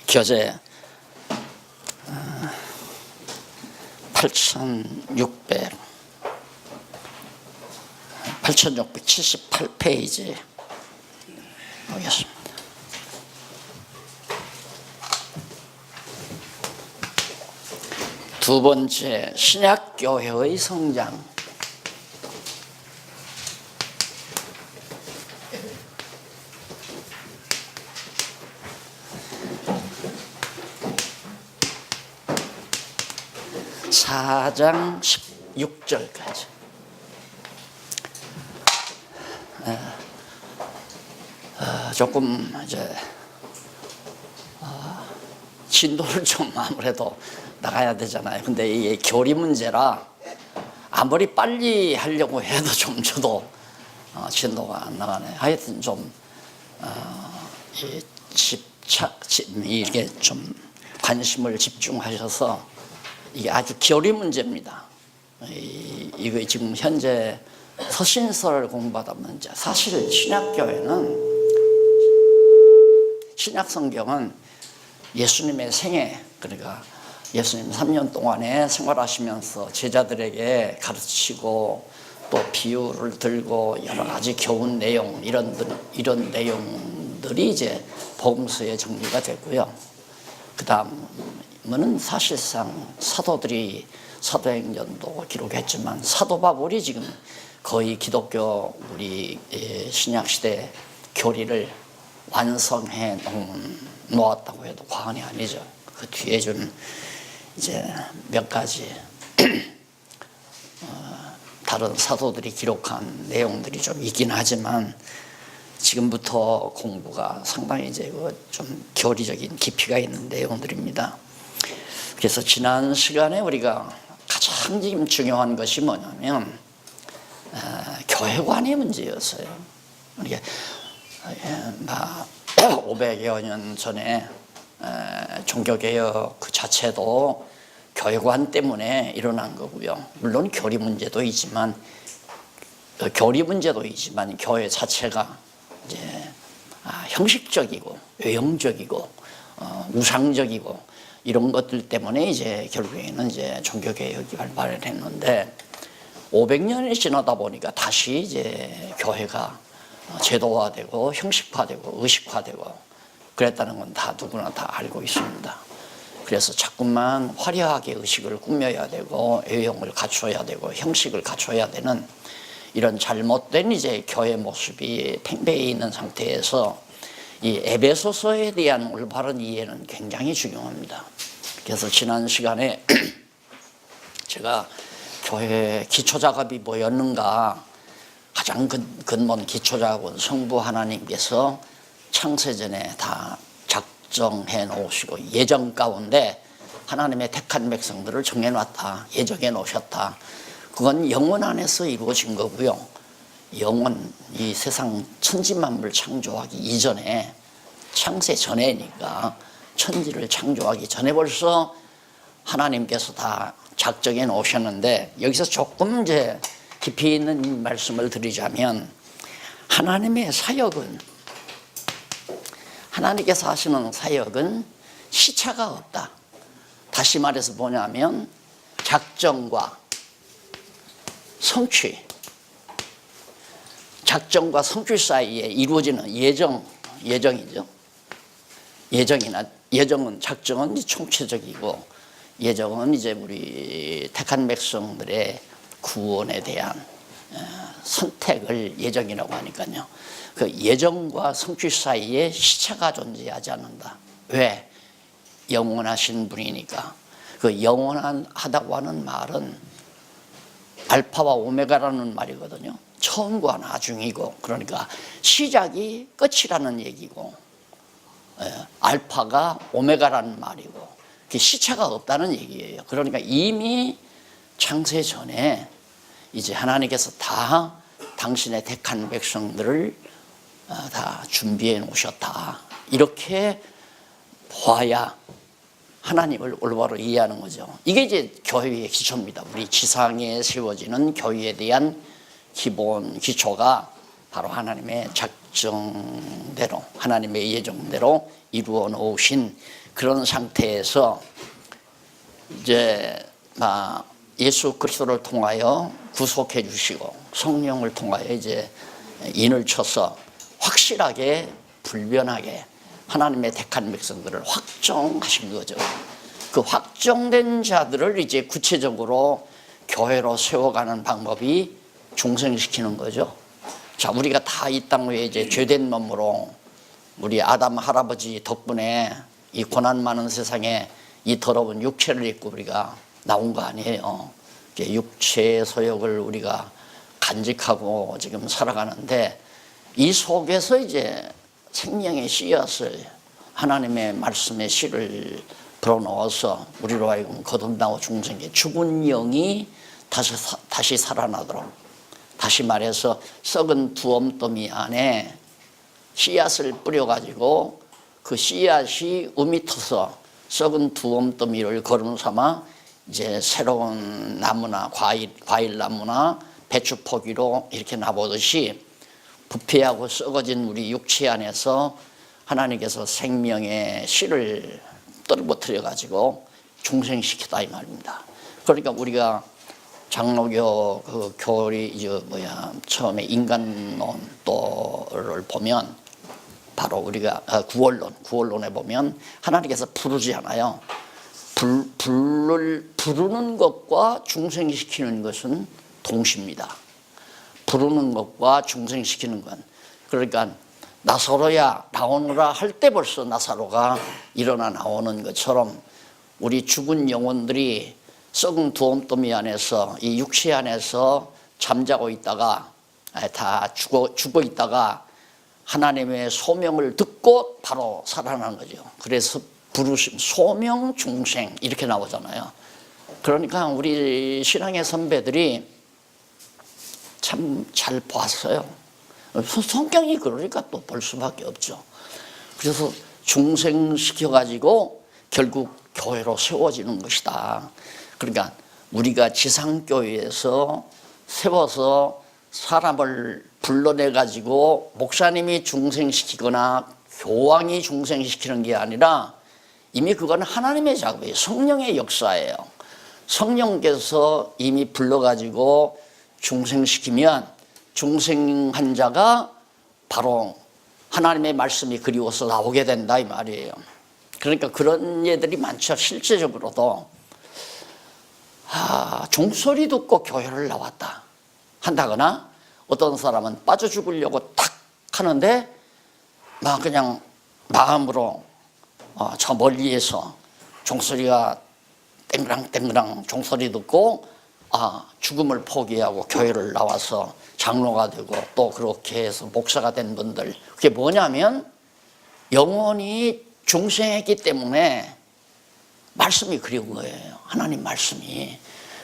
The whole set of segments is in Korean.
교재 8678페이지 보겠습니다. 두 번째, 신약교회의 성장. 사 장 16절까지. 조금 이제 진도를 좀 아무래도 나가야 되잖아요. 근데 이게 교리 문제라 아무리 빨리 하려고 해도 좀 저도 진도가 안 나가네. 하여튼 좀 이렇게 좀 관심을 집중하셔서 이게 아주 교리 문제입니다. 이거 지금 현재 서신서를 공부하다 보면 사실 신약교회는 신약성경은 예수님의 생애, 그러니까 예수님 3년 동안에 생활하시면서 제자들에게 가르치고 또 비유를 들고 여러 가지 교훈 내용 이런 내용들이 이제 복음서에 정리가 되고요. 그 다음은 사실상 사도들이 사도행전도 기록했지만 사도 바울이 지금 거의 기독교 우리 신약시대 교리를 완성해 놓았다고 해도 과언이 아니죠. 그 뒤에 좀 이제 몇 가지 다른 사도들이 기록한 내용들이 좀 있긴 하지만 지금부터 공부가 상당히 이제 좀 교리적인 깊이가 있는 내용들입니다. 그래서 지난 시간에 우리가 가장 지금 중요한 것이 뭐냐면 교회관의 문제였어요. 우리가 500여 년 전에 종교개혁 그 자체도 교회관 때문에 일어난 거고요. 물론 교리 문제도 있지만 교회 자체가 이제 형식적이고 외형적이고 우상적이고 이런 것들 때문에 이제 결국에는 이제 종교개혁이 발발을 했는데 500년이 지나다 보니까 다시 이제 교회가 제도화되고 형식화되고 의식화되고 그랬다는 건 다 누구나 다 알고 있습니다. 그래서 자꾸만 화려하게 의식을 꾸며야 되고 외형을 갖춰야 되고 형식을 갖춰야 되는 이런 잘못된 이제 교회 모습이 팽배해 있는 상태에서 이 에베소서에 대한 올바른 이해는 굉장히 중요합니다. 그래서 지난 시간에 제가 교회 기초작업이 뭐였는가, 가장 근본 기초작업은 성부 하나님께서 창세전에 다 작정해 놓으시고 예정 가운데 하나님의 택한 백성들을 정해놨다, 예정해 놓으셨다. 그건 영원 안에서 이루어진 거고요. 영원, 이 세상 천지만물 창조하기 이전에, 창세 전에니까 천지를 창조하기 전에 벌써 하나님께서 다 작정해 놓으셨는데, 여기서 조금 이제 깊이 있는 말씀을 드리자면, 하나님의 사역은, 하나님께서 하시는 사역은 시차가 없다. 다시 말해서 뭐냐면 작정과 성취, 작정과 성취 사이에 이루어지는 예정이죠. 예정은, 작정은 총체적이고 예정은 이제 우리 택한 백성들의 구원에 대한 선택을 예정이라고 하니까요. 그 예정과 성취 사이에 시차가 존재하지 않는다. 왜? 영원하신 분이니까. 그 영원하다고 하는 말은 알파와 오메가라는 말이거든요. 처음과 나중이고, 그러니까 시작이 끝이라는 얘기고, 알파가 오메가라는 말이고, 시차가 없다는 얘기예요. 그러니까 이미 창세 전에 이제 하나님께서 다 당신의 택한 백성들을 다 준비해 놓으셨다. 이렇게 보아야 하나님을 올바로 이해하는 거죠. 이게 이제 교회의 기초입니다. 우리 지상에 세워지는 교회에 대한 기본 기초가 바로 하나님의 작정대로, 하나님의 예정대로 이루어 놓으신 그런 상태에서 이제 예수 그리스도를 통하여 구속해 주시고 성령을 통하여 이제 인을 쳐서 확실하게 불변하게 하나님의 택한 백성들을 확정하신 거죠. 그 확정된 자들을 이제 구체적으로 교회로 세워가는 방법이 중생시키는 거죠. 자, 우리가 다 이 땅 위에 이제 죄된 몸으로 우리 아담 할아버지 덕분에 이 고난 많은 세상에 이 더러운 육체를 입고 우리가 나온 거 아니에요. 육체의 소욕을 우리가 간직하고 지금 살아가는데 이 속에서 이제 생명의 씨앗을 하나님의 말씀의 씨를 불어넣어서 우리로 하여금 거듭나고 중생의 죽은 영이 다시 살아나도록, 다시 말해서 썩은 두엄더미 안에 씨앗을 뿌려가지고 그 씨앗이 음이 터서 썩은 두엄더미를 거름 삼아 이제 새로운 나무나 과일 나무나 배추 포기로 이렇게 나보듯이 부패하고 썩어진 우리 육체 안에서 하나님께서 생명의 씨를 떨어뜨려 가지고 중생시키다 이 말입니다. 그러니까 우리가 장로교 그 교리 처음에 인간론도를 보면 바로 우리가 구원론에 보면 하나님께서 부르지 않아요. 부르는 것과 중생시키는 것은 동시입니다. 부르는 것과 중생시키는 것. 그러니까 나사로야 나오너라 할 때 벌써 나사로가 일어나 나오는 것처럼 우리 죽은 영혼들이 썩은 두엄더미 안에서 이 육체 안에서 잠자고 있다가 다 죽어 있다가 하나님의 소명을 듣고 바로 살아나는 거죠. 그래서 부르심, 소명, 중생 이렇게 나오잖아요. 그러니까 우리 신앙의 선배들이 참 잘 봤어요. 성경이 그러니까 또 볼 수밖에 없죠. 그래서 중생시켜가지고 결국 교회로 세워지는 것이다. 그러니까 우리가 지상교회에서 세워서 사람을 불러내가지고 목사님이 중생시키거나 교황이 중생시키는 게 아니라 이미 그건 하나님의 작업이에요. 성령의 역사예요. 성령께서 이미 불러가지고 중생시키면 중생한 자가 바로 하나님의 말씀이 그리워서 나오게 된다 이 말이에요. 그러니까 그런 예들이 많죠. 실제적으로도 종소리 듣고 교회를 나왔다 한다거나 어떤 사람은 빠져 죽으려고 탁 하는데 막 그냥 마음으로 저 멀리에서 종소리가 땡그랑 종소리 듣고 죽음을 포기하고 교회를 나와서 장로가 되고 또 그렇게 해서 목사가 된 분들, 그게 뭐냐면 영혼이 중생했기 때문에 말씀이 그리운 거예요. 하나님 말씀이.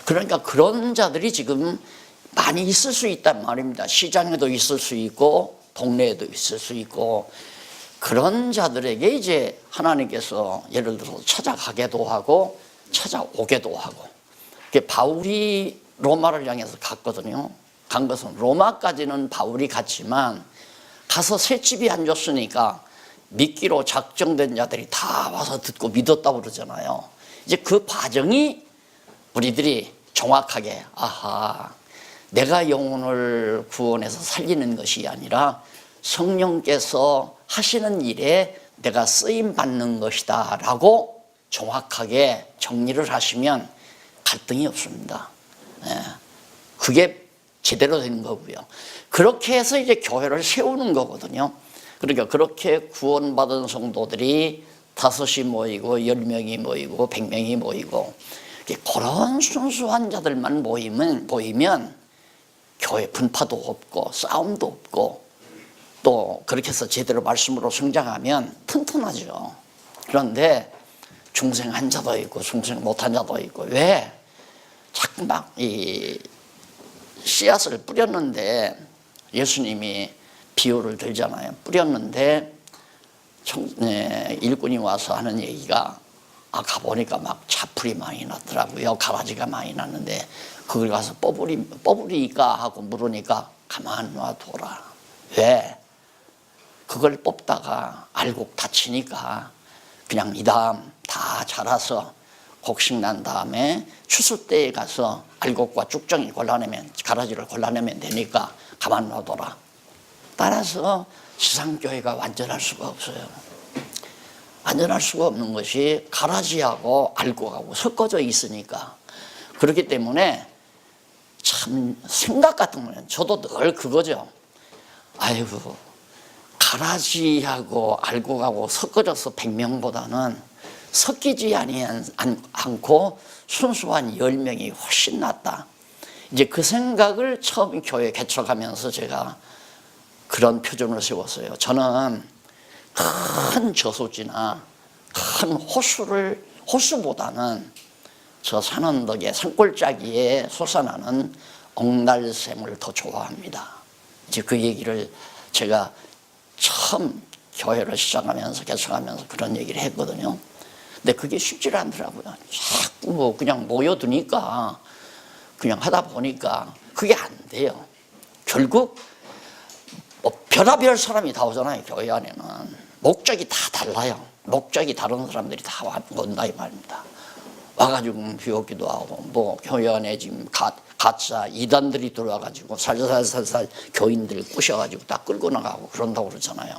그러니까 그런 자들이 지금 많이 있을 수 있단 말입니다. 시장에도 있을 수 있고 동네에도 있을 수 있고 그런 자들에게 이제 하나님께서 예를 들어서 찾아가기도 하고 찾아오기도 하고. 바울이 로마를 향해서 갔거든요. 간 것은 로마까지는 바울이 갔지만 가서 셋집이 안 줬으니까 믿기로 작정된 자들이 다 와서 듣고 믿었다고 그러잖아요. 이제 그 과정이 우리들이 정확하게 내가 영혼을 구원해서 살리는 것이 아니라 성령께서 하시는 일에 내가 쓰임 받는 것이다 라고 정확하게 정리를 하시면 갈등이 없습니다. 그게 제대로 된 거고요. 그렇게 해서 이제 교회를 세우는 거거든요. 그러니까 그렇게 구원받은 성도들이 5이 모이고 10명이 모이고 100명이 모이고 그런 순수한 자들만 모이면 교회 분파도 없고 싸움도 없고 또 그렇게 해서 제대로 말씀으로 성장하면 튼튼하죠. 그런데 중생한 자도 있고 중생 못한 자도 있고 왜? 자꾸 막 이 씨앗을 뿌렸는데 예수님이 비유를 들잖아요. 뿌렸는데 일꾼이 와서 하는 얘기가 가보니까 막 차풀이 많이 났더라고요. 가라지가 많이 났는데 그걸 가서 뽑으리까 하고 물으니까 가만 놔둬라. 왜? 그걸 뽑다가 알곡 다치니까 그냥 이 다음 다 자라서 곡식 난 다음에 추수 때에 가서 알곡과 쭉정이 골라내면, 가라지를 골라내면 되니까 가만 놔둬라. 따라서 지상교회가 완전할 수가 없어요. 완전할 수가 없는 것이 가라지하고 알곡하고 섞어져 있으니까. 그렇기 때문에 참 생각 같은 거는 저도 늘 그거죠. 아이고, 가라지하고 알곡하고 섞어져서 100명보다는 섞이지 않고 순수한 10명이 훨씬 낫다. 이제 그 생각을 처음 교회 개척하면서 제가 그런 표준을 세웠어요. 저는 큰 저수지나 큰 호수보다는 저 산언덕의 산골짜기에 솟아나는 옥날샘을 더 좋아합니다. 이제 그 얘기를 제가 처음 교회를 시작하면서 개척하면서 그런 얘기를 했거든요. 근데 그게 쉽지 않더라고요. 자꾸 뭐 그냥 모여두니까 그냥 하다 보니까 그게 안 돼요. 결국 뭐 별의별 사람이 다 오잖아요. 교회 안에는 목적이 다 달라요. 목적이 다른 사람들이 다 온다 이 말입니다. 와가지고 비웃기도 하고 뭐 교회 안에 지금 가짜 이단들이 들어와가지고 살살살살 교인들 꼬셔가지고 다 끌고 나가고 그런다고 그러잖아요.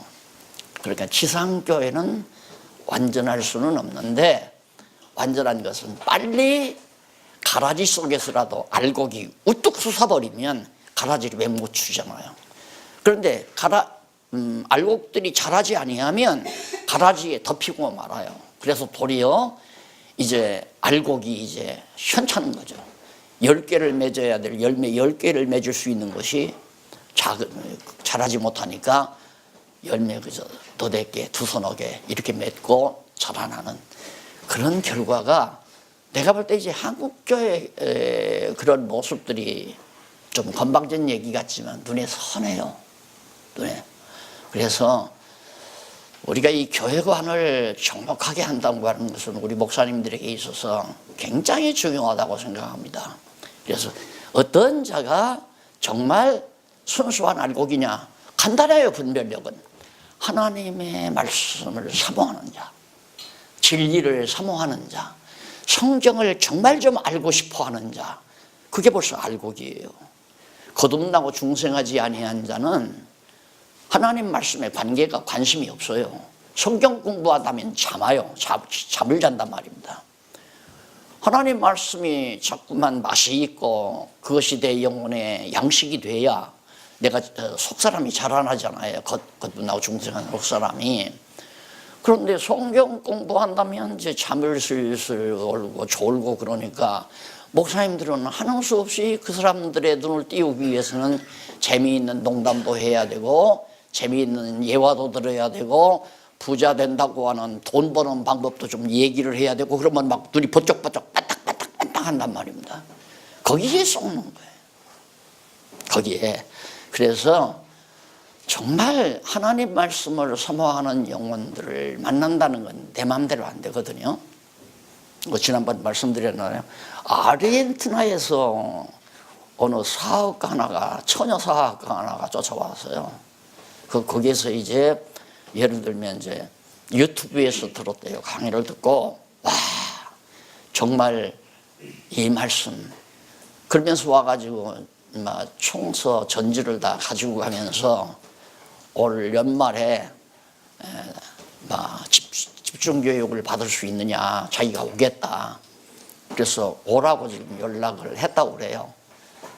그러니까 지상교회는 완전할 수는 없는데, 완전한 것은 빨리 가라지 속에서라도 알곡이 우뚝 솟아버리면 가라지를 왜 못 주잖아요. 그런데 알곡들이 자라지 아니하면 가라지에 덮이고 말아요. 그래서 도리어 이제 알곡이 이제 현찮은 거죠. 10개를 맺어야 될 열매 10개를 맺을 수 있는 것이 자라지 못하니까 열매 그저 너댓 개, 두서너 개 이렇게 맺고 자라나는 그런 결과가, 내가 볼 때 이제 한국교회 그런 모습들이 좀 건방진 얘기 같지만 눈에 선해요. 눈에. 그래서 우리가 이 교회관을 정복하게 한다고 하는 것은 우리 목사님들에게 있어서 굉장히 중요하다고 생각합니다. 그래서 어떤 자가 정말 순수한 알곡이냐, 간단해요. 분별력은 하나님의 말씀을 사모하는 자, 진리를 사모하는 자, 성경을 정말 좀 알고 싶어하는 자, 그게 벌써 알곡이에요. 거듭나고 중생하지 아니한 자는 하나님 말씀에 관심이 없어요. 성경 공부하다면 잠아요. 잠을 잔단 말입니다. 하나님 말씀이 자꾸만 맛이 있고 그것이 내 영혼의 양식이 돼야 내가 속사람이 자라나잖아요. 거듭나고 중생한 속사람이. 그런데 성경 공부한다면 이제 잠을 슬슬 오고 졸고 그러니까 목사님들은 하는 수 없이 그 사람들의 눈을 띄우기 위해서는 재미있는 농담도 해야 되고 재미있는 예화도 들어야 되고 부자 된다고 하는 돈 버는 방법도 좀 얘기를 해야 되고, 그러면 막 눈이 번쩍번쩍 반딱반딱 한단 말입니다. 거기에 썩는 거예요. 거기에. 그래서 정말 하나님 말씀을 사모하는 영혼들을 만난다는 건 내 마음대로 안 되거든요. 지난번 말씀드렸나요? 아르헨티나에서 어느 사업가 하나가, 처녀 사업가 하나가 쫓아왔어요. 거기에서 이제 예를 들면 이제 유튜브에서 들었대요. 강의를 듣고, 와, 정말 이 말씀. 그러면서 와가지고 막 총서 전지를 다 가지고 가면서 올 연말에 막 집중교육을 받을 수 있느냐, 자기가 오겠다. 그래서 오라고 지금 연락을 했다고 그래요.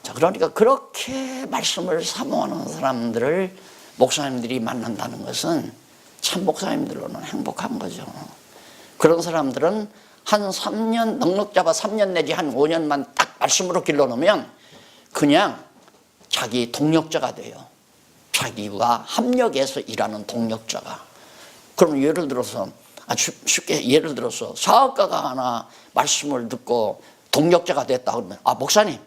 자, 그러니까 그렇게 말씀을 사모하는 사람들을 목사님들이 만난다는 것은 참 목사님들로는 행복한 거죠. 그런 사람들은 한 3년, 넉넉 잡아 3년 내지 한 5년만 딱 말씀으로 길러놓으면 그냥 자기 동력자가 돼요. 자기와 합력해서 일하는 동력자가. 그럼 예를 들어서, 쉽게 예를 들어서 사업가가 하나 말씀을 듣고 동력자가 됐다 그러면, 목사님,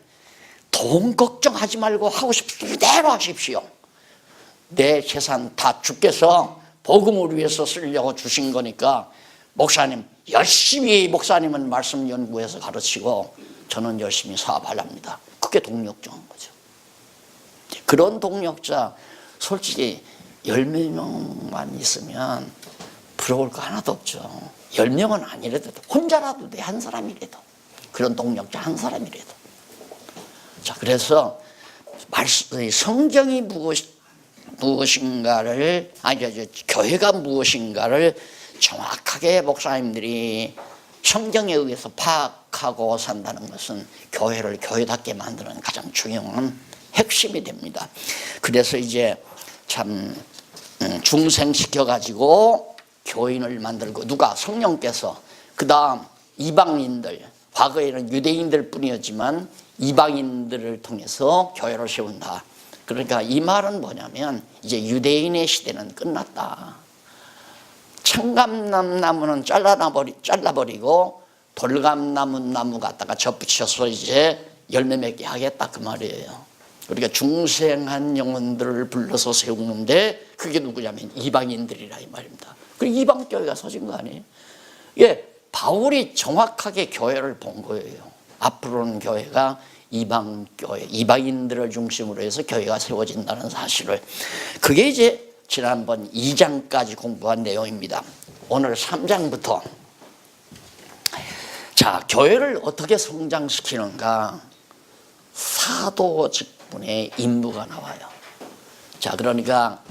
돈 걱정하지 말고 하고 싶은 대로 하십시오. 내 재산 다 주께서 복음을 위해서 쓰려고 주신 거니까 목사님 열심히, 목사님은 말씀 연구해서 가르치고 저는 열심히 사업하렵니다. 그게 동력자인 거죠. 그런 동력자, 솔직히 10몇 명만 있으면 부러울 거 하나도 없죠. 10명은 아니라도 혼자라도 돼, 한 사람이라도. 그런 동력자 한 사람이라도. 자, 그래서 성경이 무엇인가를, 교회가 무엇인가를 정확하게 목사님들이 성경에 의해서 파악하고 산다는 것은 교회를 교회답게 만드는 가장 중요한 핵심이 됩니다. 그래서 이제 참 중생시켜가지고 교인을 만들고, 누가? 성령께서. 그 다음 이방인들, 과거에는 유대인들 뿐이었지만 이방인들을 통해서 교회를 세운다. 그러니까 이 말은 뭐냐면 이제 유대인의 시대는 끝났다. 청감나무는 잘라버리고 돌감나무 갖다가 접붙여서 이제 열매 맺게 하겠다, 그 말이에요. 우리가 중생한 영혼들을 불러서 세우는데 그게 누구냐면 이방인들이라 이 말입니다. 그리고 이방교회가 서진 거 아니에요? 예, 바울이 정확하게 교회를 본 거예요. 앞으로는 교회가 이방교회, 이방인들을 중심으로 해서 교회가 세워진다는 사실을. 그게 이제 지난번 2장까지 공부한 내용입니다. 오늘 3장부터 자, 교회를 어떻게 성장시키는가? 사도 직분의 임무가 나와요. 자, 그러니까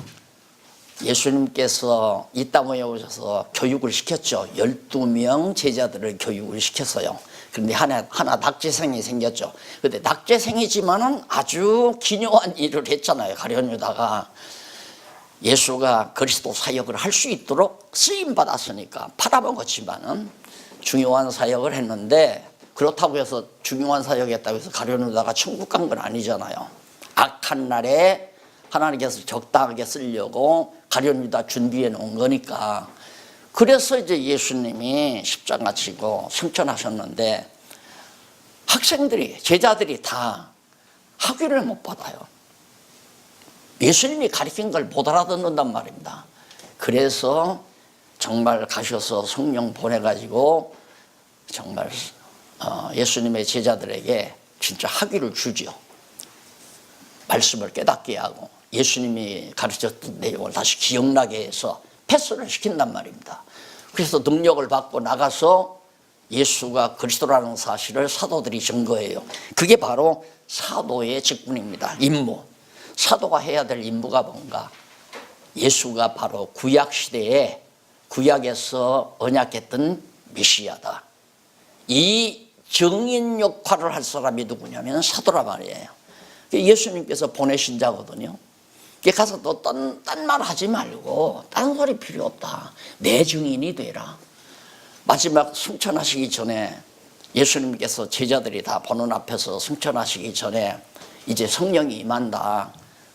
예수님께서 이 땅에 오셔서 교육을 시켰죠. 12명 제자들을 교육을 시켰어요. 그런데 하나 낙제생이 생겼죠. 근데 낙제생이지만은 아주 기묘한 일을 했잖아요. 가룟 유다가 예수가 그리스도 사역을 할 수 있도록 쓰임 받았으니까 팔아먹었지만은 중요한 사역을 했는데, 그렇다고 해서 중요한 사역했다고 해서 가룟 유다가 천국 간 건 아니잖아요. 악한 날에 하나님께서 적당하게 쓰려고 가룟 유다 준비해 놓은 거니까. 그래서 이제 예수님이 십자가 지고 승천하셨는데 학생들이, 제자들이 다 학위를 못 받아요. 예수님이 가르친 걸 못 알아듣는단 말입니다. 그래서 정말 가셔서 성령 보내가지고 정말 예수님의 제자들에게 진짜 학위를 주죠. 말씀을 깨닫게 하고 예수님이 가르쳤던 내용을 다시 기억나게 해서 패스를 시킨단 말입니다. 그래서 능력을 받고 나가서 예수가 그리스도라는 사실을 사도들이 증거해요. 그게 바로 사도의 직분입니다. 임무. 사도가 해야 될 임무가 뭔가? 예수가 바로 구약시대에 구약에서 언약했던 메시아다. 이 증인 역할을 할 사람이 누구냐면 사도란 말이에요. 예수님께서 보내신 자거든요. 가서 또 딴 말 하지 말고 딴 소리 필요 없다. 내 증인이 되라. 마지막 승천하시기 전에 예수님께서 제자들이 다 보는 앞에서 승천하시기 전에 이제 성령이 임한다.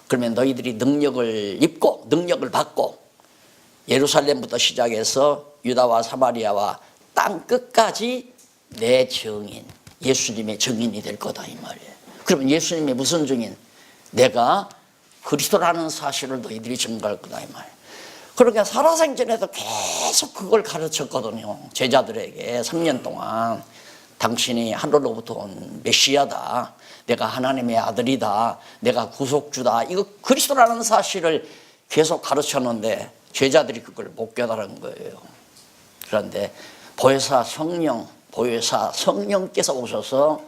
그러면 너희들이 능력을 입고 능력을 받고 예루살렘부터 시작해서 유다와 사마리아와 땅 끝까지 내 증인, 예수님의 증인이 될 거다 이 말이에요. 그러면 예수님의 무슨 증인? 내가 그리스도라는 사실을 너희들이 증거할 거다 이 말이에요. 그러니까 살아생전에도 계속 그걸 가르쳤거든요. 제자들에게 3년 동안. 당신이 하늘로부터 온 메시아다. 내가 하나님의 아들이다. 내가 구속주다. 이거 그리스도라는 사실을 계속 가르쳤는데 제자들이 그걸 못 깨달은 거예요. 그런데 보혜사 성령께서 오셔서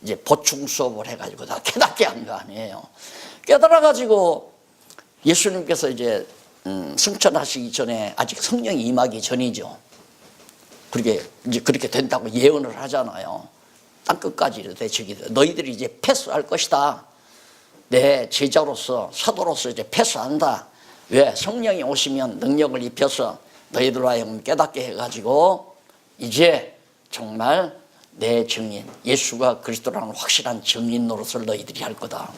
이제 보충 수업을 해가지고 다 깨닫게 한 거 아니에요. 깨달아가지고 예수님께서 이제 승천하시기 전에 아직 성령이 임하기 전이죠. 그렇게 된다고 예언을 하잖아요. 땅끝까지 이르되 너희들이 이제 패스할 것이다. 내 제자로서 사도로서 이제 패스한다. 왜? 성령이 오시면 능력을 입혀서 너희들과 하여금 깨닫게 해가지고 이제 정말 내 증인, 예수가 그리스도라는 확실한 증인 노릇을 너희들이 할 거다.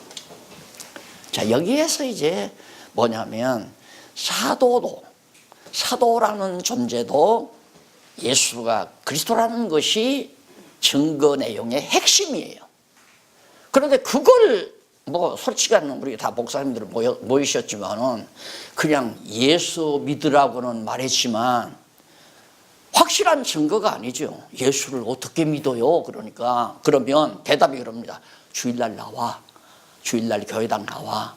자, 여기에서 이제 뭐냐면 사도라는 존재도 예수가 그리스도라는 것이 증거 내용의 핵심이에요. 그런데 그걸 솔직한 우리 다 목사님들 모이셨지만은 그냥 예수 믿으라고는 말했지만 확실한 증거가 아니죠. 예수를 어떻게 믿어요? 그러면 대답이 그럽니다. 주일날 나와. 주일날 교회당 나와.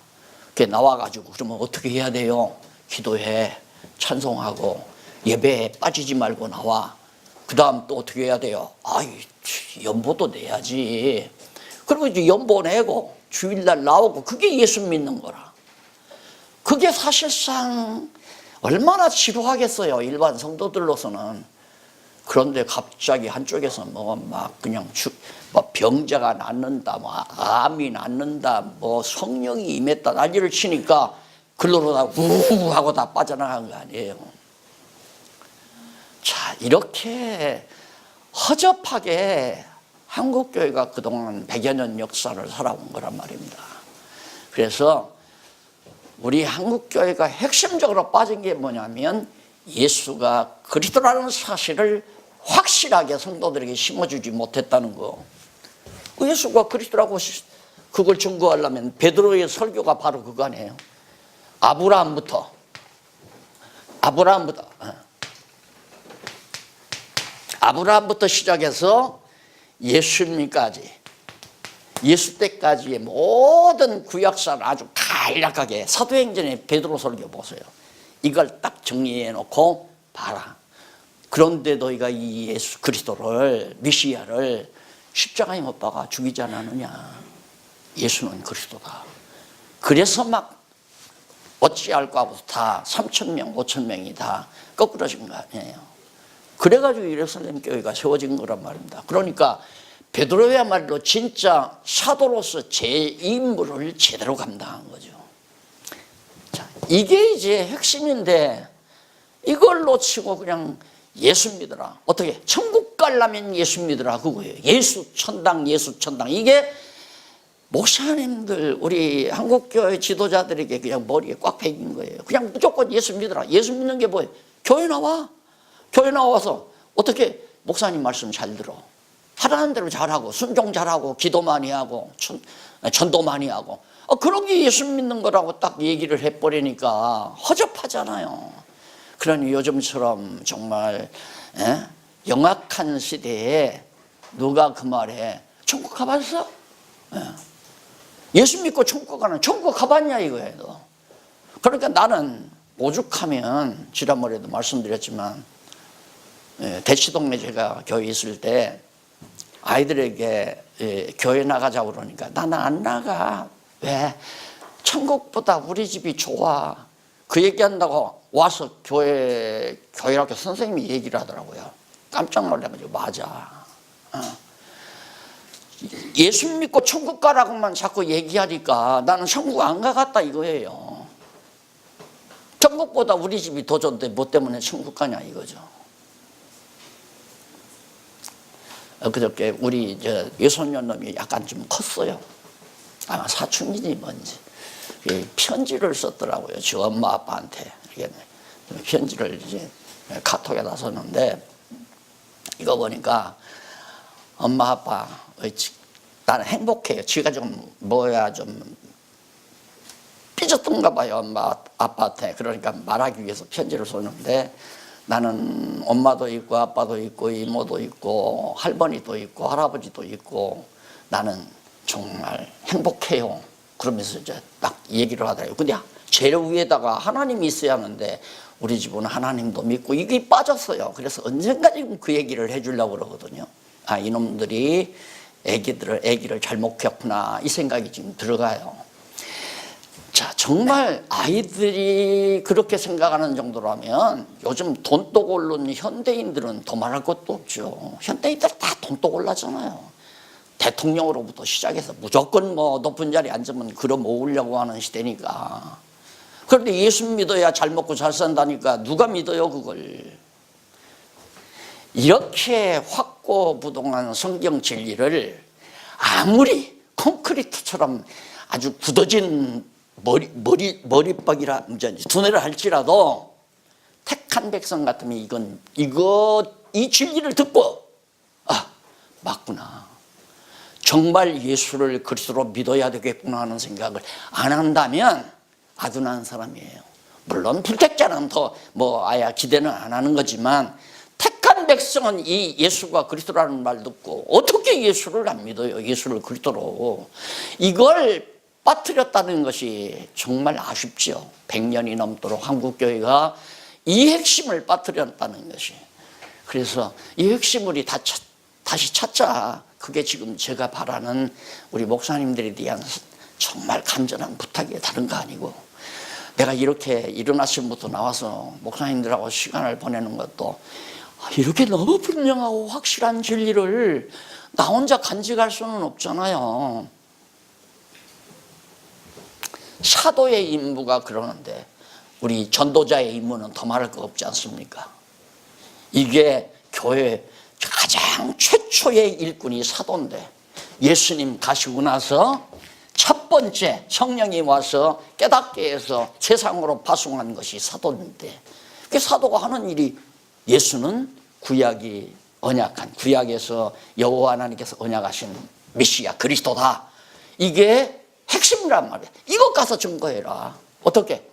그게 나와가지고 그러면 어떻게 해야 돼요? 기도해, 찬송하고 예배에 빠지지 말고 나와. 그 다음 또 어떻게 해야 돼요? 연보도 내야지. 그리고 이제 연보 내고 주일날 나오고, 그게 예수 믿는 거라. 그게 사실상 얼마나 지루하겠어요, 일반 성도들로서는. 그런데 갑자기 한쪽에서 막 그냥 병자가 낫는다, 암이 낫는다, 성령이 임했다 난리를 치니까 글로로 다 우우 하고 다 빠져나간 거 아니에요. 자, 이렇게 허접하게 한국교회가 그동안 100여 년 역사를 살아온 거란 말입니다. 그래서 우리 한국교회가 핵심적으로 빠진 게 뭐냐면, 예수가 그리스도라는 사실을 확실하게 성도들에게 심어주지 못했다는 거. 예수가 그리스도라고 그걸 증거하려면 베드로의 설교가 바로 그거 아니에요. 아브라함부터 시작해서 예수님까지, 예수 때까지의 모든 구약사를 아주 간략하게, 사도행전의 베드로 설교 보세요. 이걸 딱 정리해 놓고 봐라. 그런데 너희가 이 예수 그리스도를, 메시아를 십자가에 못 박아 죽이지 않았느냐. 예수는 그리스도다. 그래서 막 어찌할까 하고 다 3,000명, 5,000명이 다 거꾸러진 거 아니에요. 그래가지고 예루살렘 교회가 세워진 거란 말입니다. 그러니까 베드로야말로 진짜 사도로서 제 임무를 제대로 감당한 거죠. 자, 이게 이제 핵심인데, 이걸 놓치고 그냥 예수 믿어라. 어떻게? 천국 가려면 예수 믿어라, 그거예요. 예수 천당, 예수 천당. 이게 목사님들, 우리 한국교회 지도자들에게 그냥 머리에 꽉 박인 거예요. 그냥 무조건 예수 믿어라. 예수 믿는 게 뭐예요? 교회 나와. 교회 나와서 어떻게? 목사님 말씀 잘 들어. 하라는 대로 잘하고, 순종 잘하고, 기도 많이 하고, 전도 많이 하고. 그런 게 예수 믿는 거라고 딱 얘기를 해버리니까 허접하잖아요. 그러니 요즘처럼 정말 영악한 시대에 누가 그 말에 천국 가봤어? 예수 믿고 천국 가는, 천국 가봤냐 이거예요. 그러니까 나는 오죽하면, 지난번에도 말씀드렸지만, 대치동네 제가 교회 있을 때 아이들에게 교회 나가자고 그러니까 나는 안 나가. 왜? 천국보다 우리 집이 좋아. 그 얘기한다고 와서 교회학교 선생님이 얘기를 하더라고요. 깜짝 놀라가지고, 맞아. 예수 믿고 천국 가라고만 자꾸 얘기하니까 나는 천국 안 가겠다 이거예요. 천국보다 우리 집이 더 좋은데 뭐 때문에 천국 가냐 이거죠. 그저께 우리 외손녀 놈이 약간 좀 컸어요. 아마 사춘기니 뭔지. 편지를 썼더라고요. 지 엄마 아빠한테. 편지를 이제 카톡에다 썼는데, 이거 보니까 엄마 아빠, 나는 행복해요. 지가 좀 좀 삐졌던가 봐요, 엄마 아빠한테. 그러니까 말하기 위해서 편지를 썼는데, 나는 엄마도 있고 아빠도 있고 이모도 있고 할머니도 있고 할아버지도 있고 나는 정말 행복해요. 그러면서 이제 딱 얘기를 하더라고요. 근데 제일 위에다가 하나님이 있어야 하는데 우리 집은 하나님도 믿고 이게 빠졌어요. 그래서 언젠가 지금 그 얘기를 해주려고 그러거든요. 이놈들이 애기를 잘못 키웠구나 이 생각이 지금 들어가요. 자, 정말 아이들이 그렇게 생각하는 정도라면 요즘 돈독 오른 현대인들은 더 말할 것도 없죠. 현대인들 다 돈독 올라잖아요. 대통령으로부터 시작해서 무조건 높은 자리에 앉으면 걸어 모으려고 하는 시대니까. 그런데 예수 믿어야 잘 먹고 잘 산다니까 누가 믿어요 그걸. 이렇게 확고부동한 성경 진리를 아무리 콘크리트처럼 아주 굳어진 머리박이라 두뇌를 할지라도 택한 백성 같으면 이 진리를 듣고 맞구나. 정말 예수를 그리스도로 믿어야 되겠구나 하는 생각을 안 한다면 아둔한 사람이에요. 물론 불택자는 더 기대는 안 하는 거지만 택한 백성은 이 예수가 그리스도라는 말 듣고 어떻게 예수를 안 믿어요? 예수를 그리스도로. 이걸 빠뜨렸다는 것이 정말 아쉽죠. 100년이 넘도록 한국교회가 이 핵심을 빠뜨렸다는 것이. 그래서 이 핵심을 다시 찾자. 그게 지금 제가 바라는 우리 목사님들에 대한 정말 간절한 부탁이 다른 거 아니고, 내가 이렇게 이른 아침부터 나와서 목사님들하고 시간을 보내는 것도 이렇게 너무 분명하고 확실한 진리를 나 혼자 간직할 수는 없잖아요. 사도의 임무가 그러는데 우리 전도자의 임무는 더 말할 거 없지 않습니까? 이게 교회 가장 최초의 일꾼이 사도인데, 예수님 가시고 나서 첫 번째 성령이 와서 깨닫게 해서 세상으로 파송한 것이 사도인데, 그 사도가 하는 일이, 예수는 구약이 언약한, 구약에서 여호와 하나님께서 언약하신 메시아 그리스도다. 이게 핵심이란 말이야. 이것 가서 증거해라. 어떻게?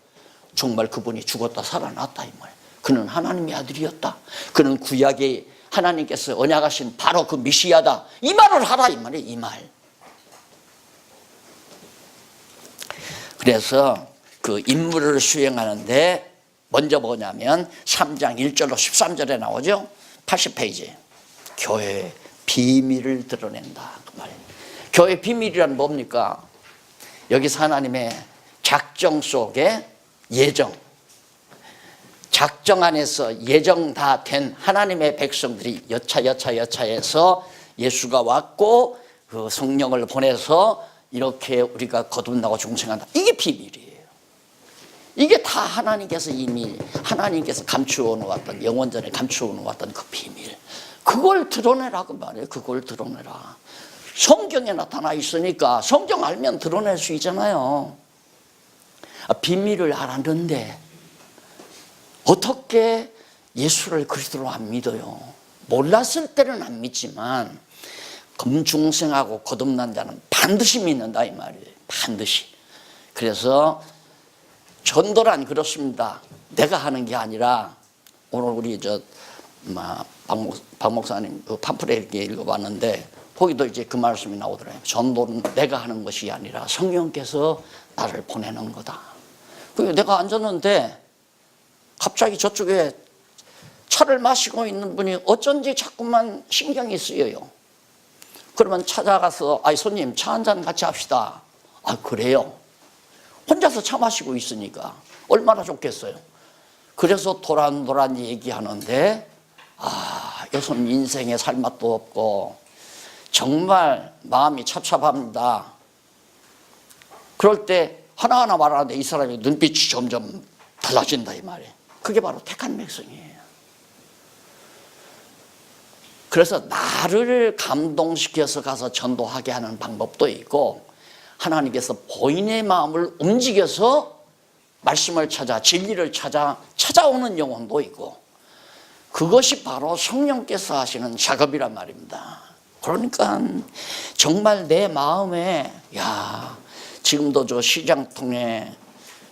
정말 그분이 죽었다 살아났다 이 말. 그는 하나님의 아들이었다. 그는 구약에 하나님께서 언약하신 바로 그 메시아다. 이 말을 하라 이 말이야. 이 말. 그래서 그 임무를 수행하는데 먼저 뭐냐면 3장 1절로 13절에 나오죠. 80페이지. 교회의 비밀을 드러낸다 그 말이에요. 교회의 비밀이란 뭡니까? 여기서 하나님의 작정 속에 예정, 작정 안에서 예정 다 된 하나님의 백성들이 여차해서 예수가 왔고 그 성령을 보내서 이렇게 우리가 거듭나고 중생한다. 이게 비밀이에요. 이게 다 하나님께서 이미 하나님께서 감추어 놓았던, 영원전에 감추어 놓았던 그 비밀, 그걸 드러내라고 말해요. 그걸 드러내라. 성경에 나타나 있으니까 성경 알면 드러낼 수 있잖아요. 비밀을 알았는데 어떻게 예수를 그리스도로 안 믿어요? 몰랐을 때는 안 믿지만 금중생하고 거듭난 자는 반드시 믿는다 이 말이에요. 반드시. 그래서 전도란 그렇습니다. 내가 하는 게 아니라, 오늘 우리 박 목사님 그 팜플렛 읽어봤는데 거기도 이제 그 말씀이 나오더라고요. 전도는 내가 하는 것이 아니라 성령께서 나를 보내는 거다. 그리고 내가 앉았는데 갑자기 저쪽에 차를 마시고 있는 분이 어쩐지 자꾸만 신경이 쓰여요. 그러면 찾아가서, 아이 손님 차 한잔 같이 합시다. 아 그래요? 혼자서 차 마시고 있으니까 얼마나 좋겠어요. 그래서 도란도란 얘기하는데, 요즘 인생에 살 맛도 없고 정말 마음이 찹찹합니다. 그럴 때 하나하나 말하는데 이 사람의 눈빛이 점점 달라진다 이 말이에요. 그게 바로 택한 백성이에요. 그래서 나를 감동시켜서 가서 전도하게 하는 방법도 있고, 하나님께서 본인의 마음을 움직여서 말씀을 찾아 진리를 찾아오는 영혼도 있고, 그것이 바로 성령께서 하시는 작업이란 말입니다. 그러니까 정말 내 마음에, 지금도 저 시장통에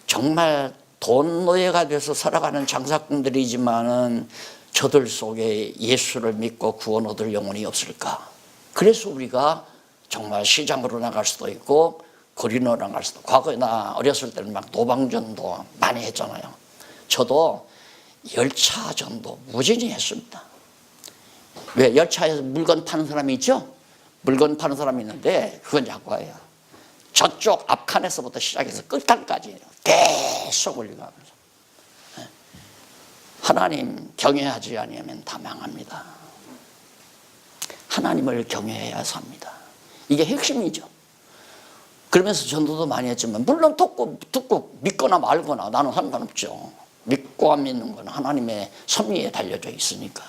정말 돈 노예가 돼서 살아가는 장사꾼들이지만은 저들 속에 예수를 믿고 구원 얻을 영혼이 없을까? 그래서 우리가 정말 시장으로 나갈 수도 있고 거리로 나갈 수도. 과거에 나 어렸을 때는 막 노방전도 많이 했잖아요. 저도 열차 전도 무진히 했습니다. 왜? 열차에서 물건 파는 사람이 있죠? 물건 파는 사람이 있는데 그건 약과예요. 저쪽 앞칸에서부터 시작해서 끝칸까지 계속 올려가면서, 하나님 경외하지 아니하면 다 망합니다. 하나님을 경외해야 삽니다. 이게 핵심이죠. 그러면서 전도도 많이 했지만, 물론 듣고 믿거나 말거나 나는 상관없죠. 믿고 안 믿는 건 하나님의 섭리에 달려져 있으니까.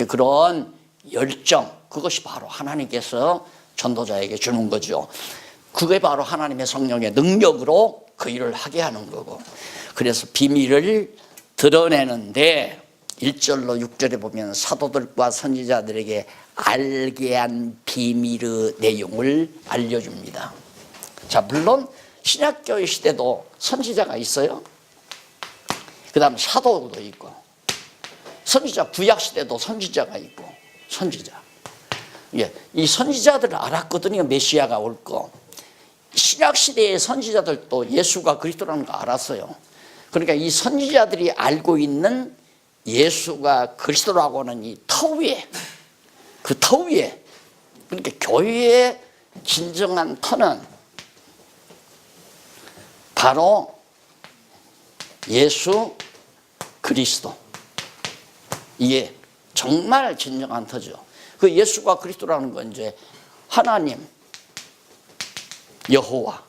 그런 열정, 그것이 바로 하나님께서 전도자에게 주는 거죠. 그게 바로 하나님의 성령의 능력으로 그 일을 하게 하는 거고. 그래서 비밀을 드러내는데 1절로 6절에 보면 사도들과 선지자들에게 알게 한 비밀의 내용을 알려줍니다. 자, 물론 신약교회 시대도 선지자가 있어요. 그 다음에 사도도 있고, 선지자, 구약 시대도 선지자가 있고, 선지자. 이 선지자들을 알았거든요. 메시아가 올 거. 신약 시대의 선지자들도 예수가 그리스도라는 거 알았어요. 그러니까 이 선지자들이 알고 있는 예수가 그리스도라고 하는 이 터 위에, 그 터 위에, 그러니까 교회의 진정한 터는 바로 예수 그리스도. 이게 정말 진정한 터죠. 그 예수가 그리스도라는 건 이제 하나님, 여호와.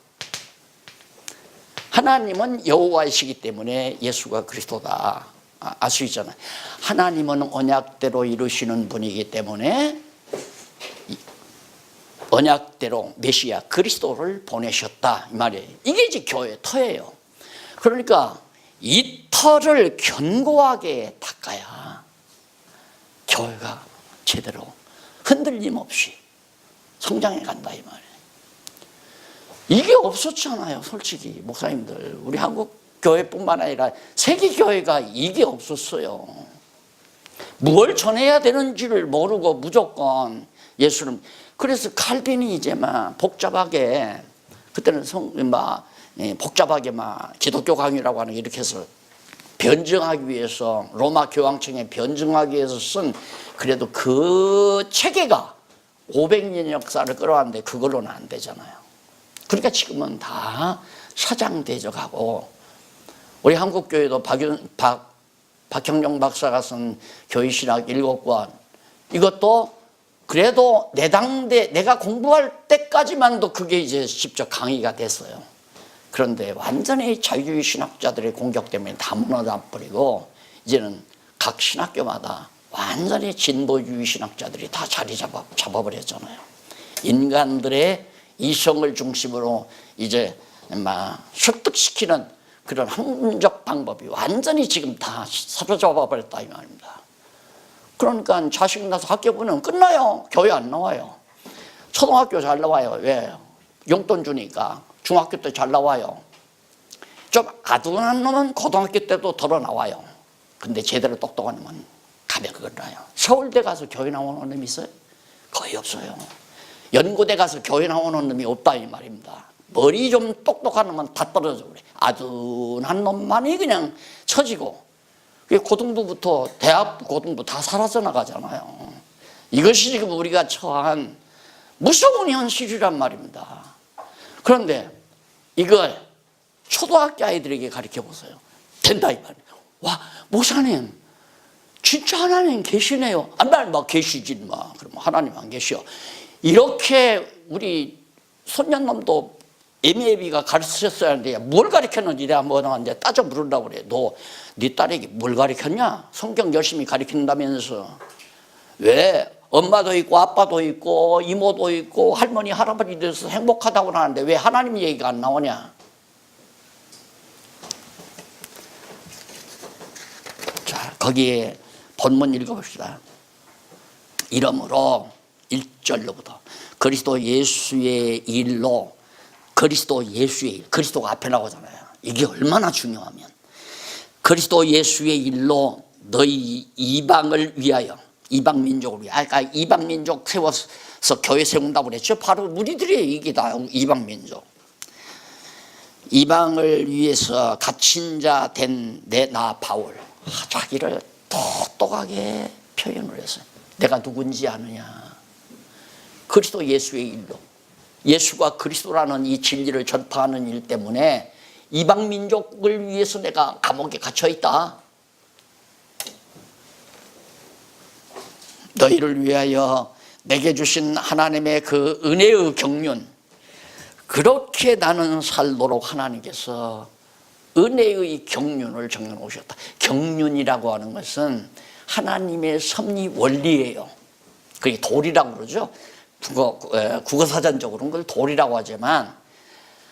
하나님은 여호와이시기 때문에 예수가 그리스도다. 알 수 있잖아요. 하나님은 언약대로 이루시는 분이기 때문에 언약대로 메시아 그리스도를 보내셨다 이 말이에요. 이게 이제 교회의 터예요. 그러니까 이 터를 견고하게 닦아야 교회가 제대로 흔들림 없이 성장해 간다 이 말이에요. 이게 없었잖아요. 솔직히 목사님들, 우리 한국 교회뿐만 아니라 세계 교회가 이게 없었어요. 뭘 전해야 되는지를 모르고 무조건 예수는. 그래서 칼빈이 이제 막 복잡하게, 그때는 복잡하게 막 기독교 강의라고 하는 게 이렇게 해서 변증하기 위해서, 로마 교황청에 변증하기 위해서 쓴, 그래도 그 체계가 500년 역사를 끌어왔는데 그걸로는 안 되잖아요. 그러니까 지금은 다 사장대적하고, 우리 한국교회도 박형룡 박사가 쓴 교회신학 7권, 이것도 그래도 내가 공부할 때까지만도 그게 이제 직접 강의가 됐어요. 그런데 완전히 자유주의 신학자들의 공격 때문에 다 무너져 버리고, 이제는 각 신학교마다 완전히 진보주의 신학자들이 다 자리 잡아버렸잖아요. 인간들의 이성을 중심으로 이제 막 설득시키는 그런 학문적 방법이 완전히 지금 다 사로잡아 버렸다 이 말입니다. 그러니까 자식 낳아서 학교 보내면 끝나요. 교회 안 나와요. 초등학교 잘 나와요. 왜? 용돈 주니까. 중학교 때 잘 나와요. 좀 아둔한 놈은 고등학교 때도 덜어 나와요. 근데 제대로 똑똑한 놈은 가볍게 끝나요. 서울대 가서 교회 나오는 놈이 있어요? 거의 없어요. 연고대 가서 교회 나오는 놈이 없다 이 말입니다. 머리 좀 똑똑한 놈은 다 떨어져 그래. 아둔한 놈만이 그냥 처지고, 고등부부터 대학 고등부 다 사라져 나가잖아요. 이것이 지금 우리가 처한 무서운 현실이란 말입니다. 그런데 이걸 초등학교 아이들에게 가르쳐 보세요. 된다 이 말이에요. 와, 목사님 진짜 하나님 계시네요. 날 막 계시지 마. 그럼 하나님 안 계셔. 이렇게 우리 손녀놈도 애미애비가 가르쳤어야 하는데 뭘 가르쳤는지 내가 뭐나 이제 따져 물으려고 그래. 너 네 딸에게 뭘 가르쳤냐? 성경 열심히 가르친다면서. 왜? 엄마도 있고 아빠도 있고 이모도 있고 할머니 할아버지 돼서 행복하다고 하는데 왜 하나님 얘기가 안 나오냐? 자, 거기에 본문 읽어봅시다. 이러므로 1절로부터 그리스도 예수의 일로, 그리스도 예수의 일, 그리스도가 앞에 나오잖아요. 이게 얼마나 중요하면, 그리스도 예수의 일로 너희 이방을 위하여, 이방 민족을 위하여, 아까 이방 민족 세워서 교회 세운다고 그랬죠. 바로 우리들의 얘기다. 이방 민족, 이방을 위해서 갇힌 자 된 나 바울, 자기를 똑똑하게 표현을 했어요. 내가 누군지 아느냐? 그리스도 예수의 일로, 예수가 그리스도라는 이 진리를 전파하는 일 때문에 이방 민족을 위해서 내가 감옥에 갇혀 있다. 너희를 위하여 내게 주신 하나님의 그 은혜의 경륜, 그렇게 나는 살도록 하나님께서 은혜의 경륜을 정해놓으셨다. 경륜이라고 하는 것은 하나님의 섭리 원리예요. 그게 도리라고 그러죠. 국어사전적으로는 그걸 도리라고 하지만,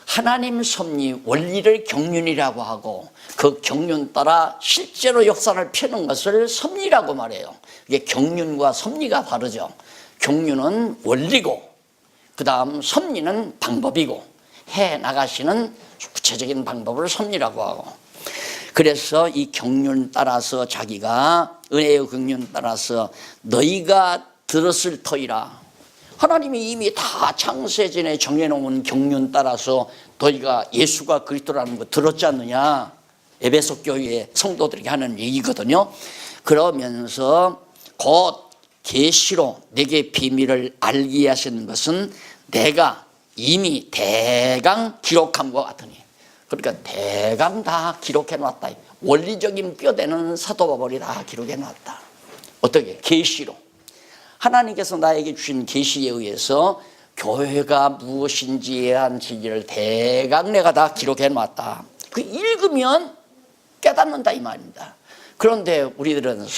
하나님 섭리 원리를 경륜이라고 하고, 그 경륜 따라 실제로 역사를 펴는 것을 섭리라고 말해요. 이게 경륜과 섭리가 다르죠. 경륜은 원리고, 그 다음 섭리는 방법이고, 해 나가시는 구체적인 방법을 섭리라고 하고, 그래서 이 경륜 따라서 자기가 은혜의 경륜 따라서 너희가 들었을 터이라, 하나님이 이미 다 창세전에 정해놓은 경륜 따라서 너희가 예수가 그리스도라는 거 들었지 않느냐. 에베소 교회 성도들에게 하는 얘기거든요. 그러면서 곧 계시로 내게 비밀을 알게 하시는 것은 내가 이미 대강 기록함과 같으니. 그러니까 대강 다 기록해놨다. 원리적인 뼈대는 사도 바울이 다 기록해놨다. 어떻게? 계시로. 하나님께서 나에게 주신 계시에 의해서 교회가 무엇인지에 대한 진리를 대강 내가 다 기록해놨다. 그 읽으면 깨닫는다 이 말입니다. 그런데 우리들은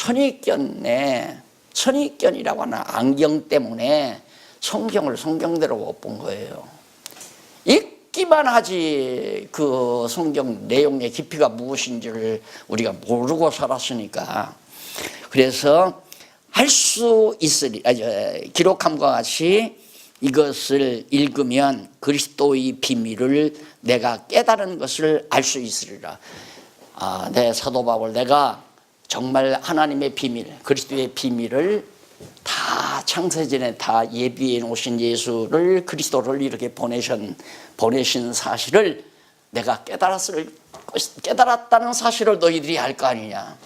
선입견이라고 하는 안경 때문에 성경을 성경대로 못 본 거예요. 읽기만 하지 그 성경 내용의 깊이가 무엇인지를 우리가 모르고 살았으니까. 그래서 할 수 있으리, 기록함과 같이 이것을 읽으면 그리스도의 비밀을 내가 깨달은 것을 알 수 있으리라. 내 사도 바울, 내가 정말 하나님의 비밀, 그리스도의 비밀을 다 창세전에 다 예비해 놓으신 예수를, 그리스도를 이렇게 보내신 사실을 내가 깨달았다는 사실을 너희들이 알 거 아니냐.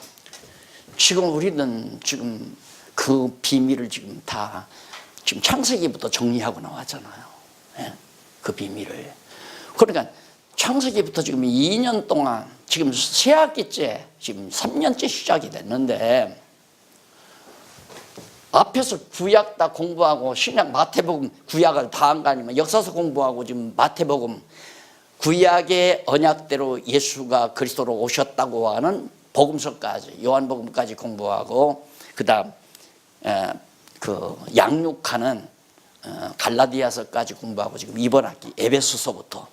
지금 우리는 지금 그 비밀을 지금 다 지금 창세기부터 정리하고 나왔잖아요. 예? 그 비밀을. 그러니까 창세기부터 지금 2년 동안 지금 새 학기째 지금 3년째 시작이 됐는데 앞에서 구약 다 공부하고 신약 마태복음 구약을 다 한 거 아니면 역사서 공부하고 지금 마태복음 구약의 언약대로 예수가 그리스도로 오셨다고 하는 복음서까지 요한복음까지 공부하고 그다음 그 양육하는 갈라디아서까지 공부하고 지금 이번 학기 에베소서부터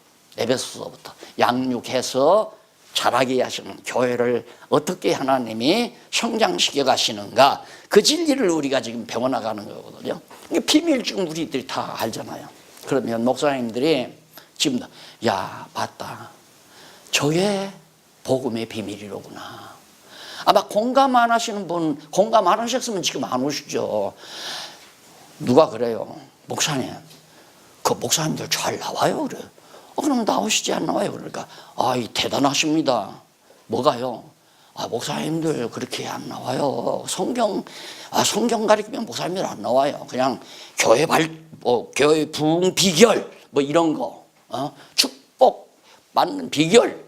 양육해서 자라게 하시는 교회를 어떻게 하나님이 성장시켜 가시는가 그 진리를 우리가 지금 배워나가는 거거든요. 비밀 지금 우리들이 다 알잖아요. 그러면 목사님들이 지금 야 맞다 저게 복음의 비밀이로구나. 아마 공감 안 하시는 분 공감 안 하셨으면 지금 안 오시죠. 누가 그래요? 목사님 그 목사님들 잘 나와요 그래. 그럼 나오시지 안 나와요. 그러니까 대단하십니다. 뭐가요? 목사님들 그렇게 안 나와요. 성경 가르치면 목사님들 안 나와요. 그냥 교회 교회 부흥 비결 뭐 이런 거, 축복 받는 비결,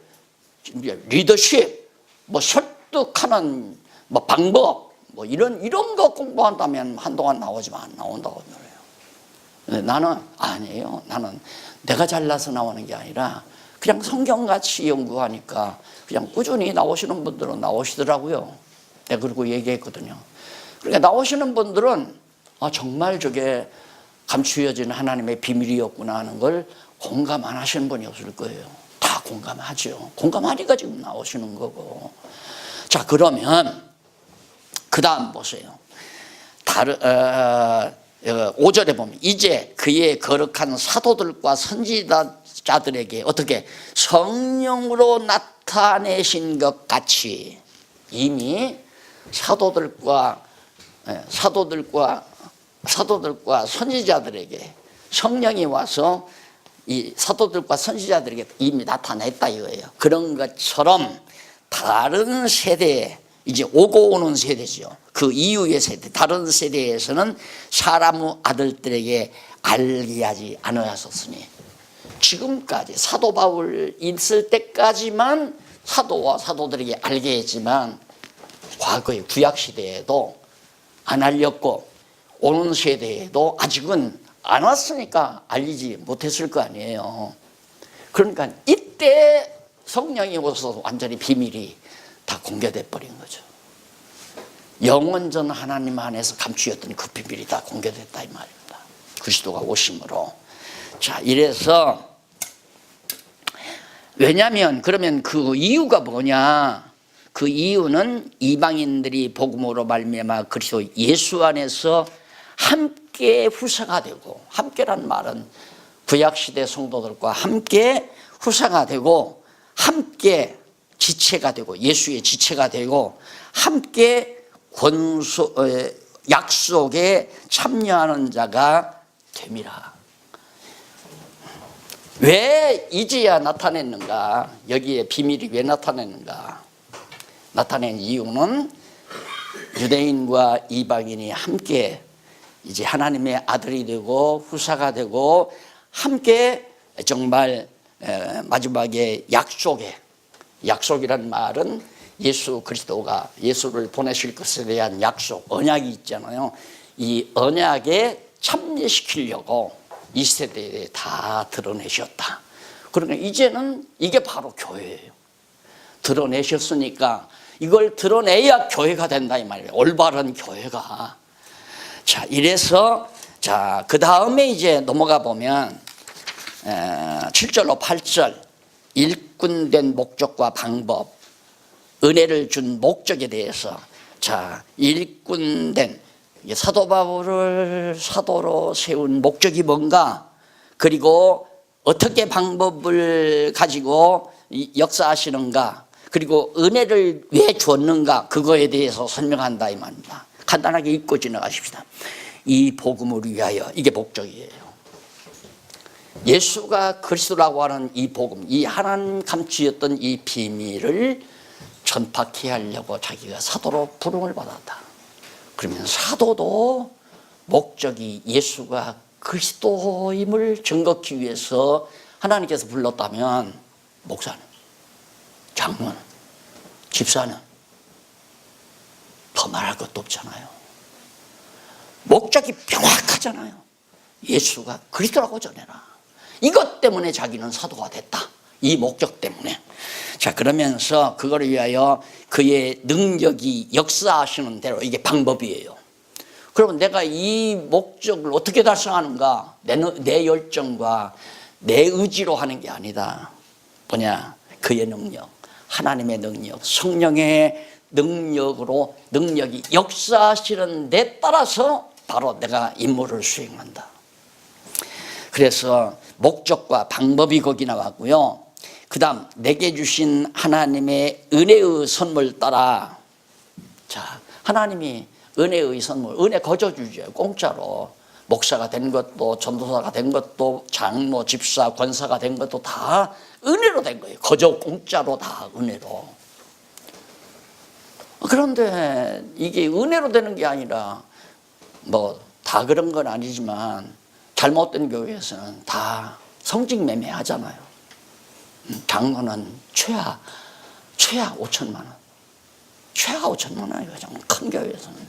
리더십, 뭐 설득하는 뭐 방법, 뭐 이런 거 공부한다면 한동안 나오지만 안 나온다고 그래요. 근데 나는 아니에요. 나는 내가 잘나서 나오는 게 아니라 그냥 성경같이 연구하니까 그냥 꾸준히 나오시는 분들은 나오시더라고요. 내가 그리고 얘기했거든요. 그러니까 나오시는 분들은 정말 저게 감추어진 하나님의 비밀이었구나 하는 걸 공감 안 하시는 분이 없을 거예요. 다 공감하죠. 공감하니까 지금 나오시는 거고. 자, 그러면 그 다음 보세요. 5절에 보면 이제 그의 거룩한 사도들과 선지자들에게 어떻게 성령으로 나타내신 것 같이 이미 사도들과 선지자들에게 성령이 와서 이 사도들과 선지자들에게 이미 나타냈다 이거예요. 그런 것처럼 다른 세대에 이제 오고 오는 세대죠. 그 이후의 세대, 다른 세대에서는 사람의 아들들에게 알게 하지 않으셨으니 지금까지 사도 바울 있을 때까지만 사도와 사도들에게 알게 했지만 과거의 구약 시대에도 안 알렸고 오는 세대에도 아직은 안 왔으니까 알리지 못했을 거 아니에요. 그러니까 이때 성령이 오셔서 완전히 비밀이 다 공개돼 버린 거죠. 영원전 하나님 안에서 감추었던 그 비밀이 다 공개됐다 이 말입니다. 그리스도가 오심으로. 자, 이래서 왜냐하면 그러면 그 이유가 뭐냐? 그 이유는 이방인들이 복음으로 말미암아 그리스도 예수 안에서 함께 후사가 되고, 함께란 말은 구약시대 성도들과 함께 후사가 되고 함께 지체가 되고 예수의 지체가 되고 함께 약속에 참여하는 자가 됨이라. 왜 이제야 나타냈는가? 여기에 비밀이 왜 나타냈는가? 나타낸 이유는 유대인과 이방인이 함께 이제 하나님의 아들이 되고 후사가 되고 함께 정말 마지막에 약속이란 말은 예수 그리스도가 예수를 보내실 것에 대한 약속, 언약이 있잖아요. 이 언약에 참여시키려고 이 세대에 다 드러내셨다. 그러니까 이제는 이게 바로 교회예요. 드러내셨으니까 이걸 드러내야 교회가 된다 이 말이에요. 올바른 교회가. 자, 이래서 자, 그 다음에 이제 넘어가 보면 7절로 8절 일꾼된 목적과 방법, 은혜를 준 목적에 대해서 자, 일꾼된 사도 바울을 사도로 세운 목적이 뭔가, 그리고 어떻게 방법을 가지고 역사하시는가, 그리고 은혜를 왜 줬는가, 그거에 대해서 설명한다 이 말입니다. 간단하게 읽고 지나가십시다. 이 복음을 위하여, 이게 목적이에요. 예수가 그리스도라고 하는 이 복음, 이 하나님 감추었던 이 비밀을 전파케 하려고 자기가 사도로 부름을 받았다. 그러면 사도도 목적이 예수가 그리스도임을 증거하기 위해서 하나님께서 불렀다면 목사는, 장로는, 집사는 더 말할 것도 없잖아요. 목적이 명확하잖아요. 예수가 그리스도라고 전해라. 이것 때문에 자기는 사도가 됐다. 이 목적 때문에. 자, 그러면서 그걸 위하여 그의 능력이 역사하시는 대로, 이게 방법이에요. 그러면 내가 이 목적을 어떻게 달성하는가? 내 열정과 내 의지로 하는 게 아니다. 뭐냐? 그의 능력, 하나님의 능력, 성령의 능력으로, 능력이 역사하시는 데 따라서 바로 내가 임무를 수행한다. 그래서 목적과 방법이 거기 나왔고요. 그 다음, 내게 주신 하나님의 은혜의 선물 따라. 자, 하나님이 은혜의 선물, 은혜 거저주죠. 공짜로. 목사가 된 것도, 전도사가 된 것도, 장로, 집사, 권사가 된 것도 다 은혜로 된 거예요. 거저 공짜로 다 은혜로. 그런데 이게 은혜로 되는 게 아니라, 뭐 다 그런 건 아니지만 잘못된 교회에서는 다 성직 매매 하잖아요. 장로는 최하 5천만 원. 최하 5천만 원이에요. 정말 큰 교회에서는.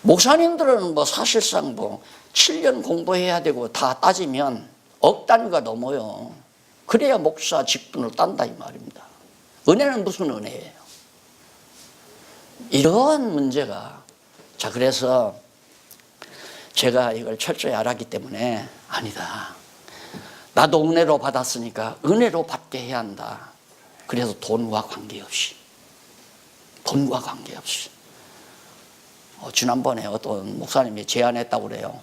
목사님들은 뭐 사실상 뭐 7년 공부해야 되고 다 따지면 억 단위가 넘어요. 그래야 목사 직분을 딴다 이 말입니다. 은혜는 무슨 은혜예요? 이러한 문제가. 자, 그래서 제가 이걸 철저히 알았기 때문에 아니다. 나도 은혜로 받았으니까 은혜로 받게 해야 한다. 그래서 돈과 관계없이. 지난번에 어떤 목사님이 제안했다고 그래요.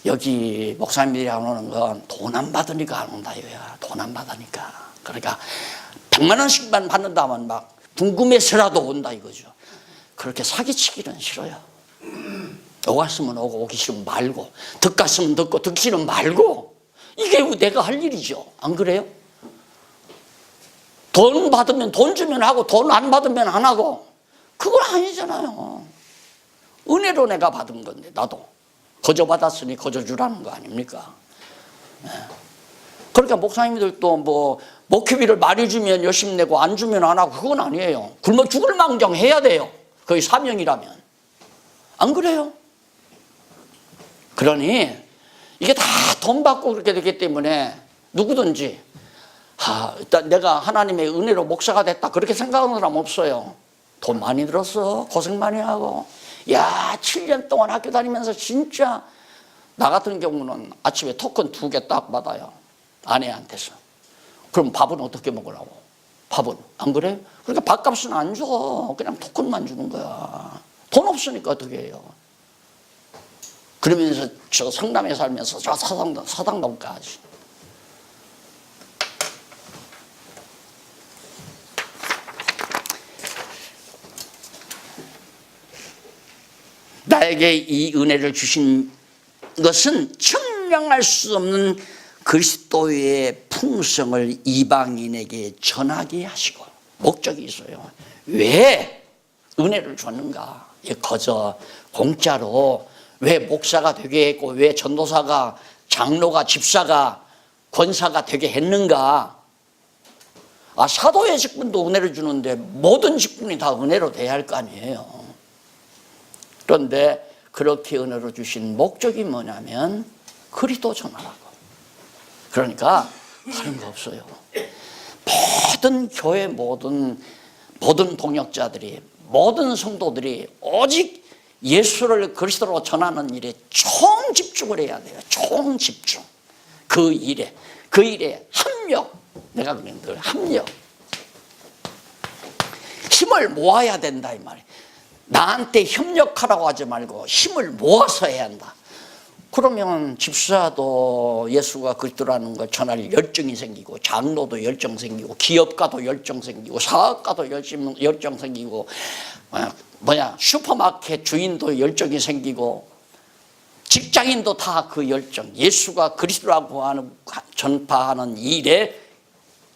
여기 목사님들이 안 오는 건 돈 안 받으니까 안 온다 이거야. 돈 안 받으니까. 그러니까 100만 원씩만 받는다면 막 궁금해서라도 온다 이거죠. 그렇게 사기치기는 싫어요. 오갔으면 오고 오기 싫으면 말고, 듣갔으면 듣고 듣기 싫으면 말고. 이게 내가 할 일이죠. 안 그래요? 돈 받으면 돈 주면 하고 돈 안 받으면 안 하고. 그건 아니잖아요. 은혜로 내가 받은 건데 나도 거저 받았으니 거저 주라는 거 아닙니까? 그러니까 목사님들도 뭐 목회비를 많이 주면 열심히 내고 안 주면 안 하고 그건 아니에요. 굶어 죽을 망정 해야 돼요. 그게 사명이라면. 안 그래요? 그러니 이게 다 돈 받고 그렇게 되기 때문에 누구든지 일단 내가 하나님의 은혜로 목사가 됐다 그렇게 생각하는 사람 없어요. 돈 많이 들었어. 고생 많이 하고. 야, 7년 동안 학교 다니면서 진짜 나 같은 경우는 아침에 토큰 2개 딱 받아요. 아내한테서. 그럼 밥은 어떻게 먹으라고? 밥은 안 그래? 그러니까 밥값은 안 줘. 그냥 토큰만 주는 거야. 돈 없으니까 어떻게 해요? 그러면서 저 성남에 살면서 저 사당동까지. 나에게 이 은혜를 주신 것은 증명할 수 없는 그리스도의 풍성을 이방인에게 전하게 하시고, 목적이 있어요. 왜 은혜를 줬는가? 거저 공짜로 왜 목사가 되게 했고, 왜 전도사가, 장로가, 집사가, 권사가 되게 했는가? 사도의 직분도 은혜를 주는데 모든 직분이 다 은혜로 돼야 할 거 아니에요. 그런데 그렇게 은혜로 주신 목적이 뭐냐면 그리스도 전하라고. 그러니까 다른 거 없어요. 모든 교회, 모든 동역자들이, 모든 성도들이 오직 예수를 그리스도로 전하는 일에 총 집중을 해야 돼요. 총 집중. 그 일에 합력. 내가 그냥 늘 합력. 힘을 모아야 된다 이 말이에요. 나한테 협력하라고 하지 말고 힘을 모아서 해야 한다. 그러면 집사도 예수가 그리스도라는 걸 전할 열정이 생기고, 장로도 열정 생기고, 기업가도 열정 생기고, 사업가도 열정 생기고, 슈퍼마켓 주인도 열정이 생기고, 직장인도 다 그 열정, 예수가 그리스도라고 하는 전파하는 일에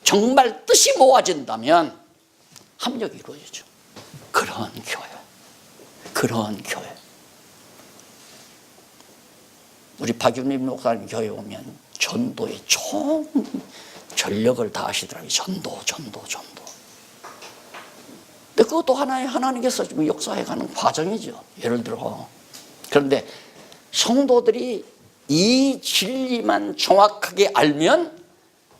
정말 뜻이 모아진다면 합력이 이루어지죠. 그런 교회. 우리 박윤림 목사님 교회 오면 전도에 총 전력을 다하시더라고요. 전도. 근데 그것도 하나님께서 좀 역사해가는 과정이죠. 예를 들어. 그런데 성도들이 이 진리만 정확하게 알면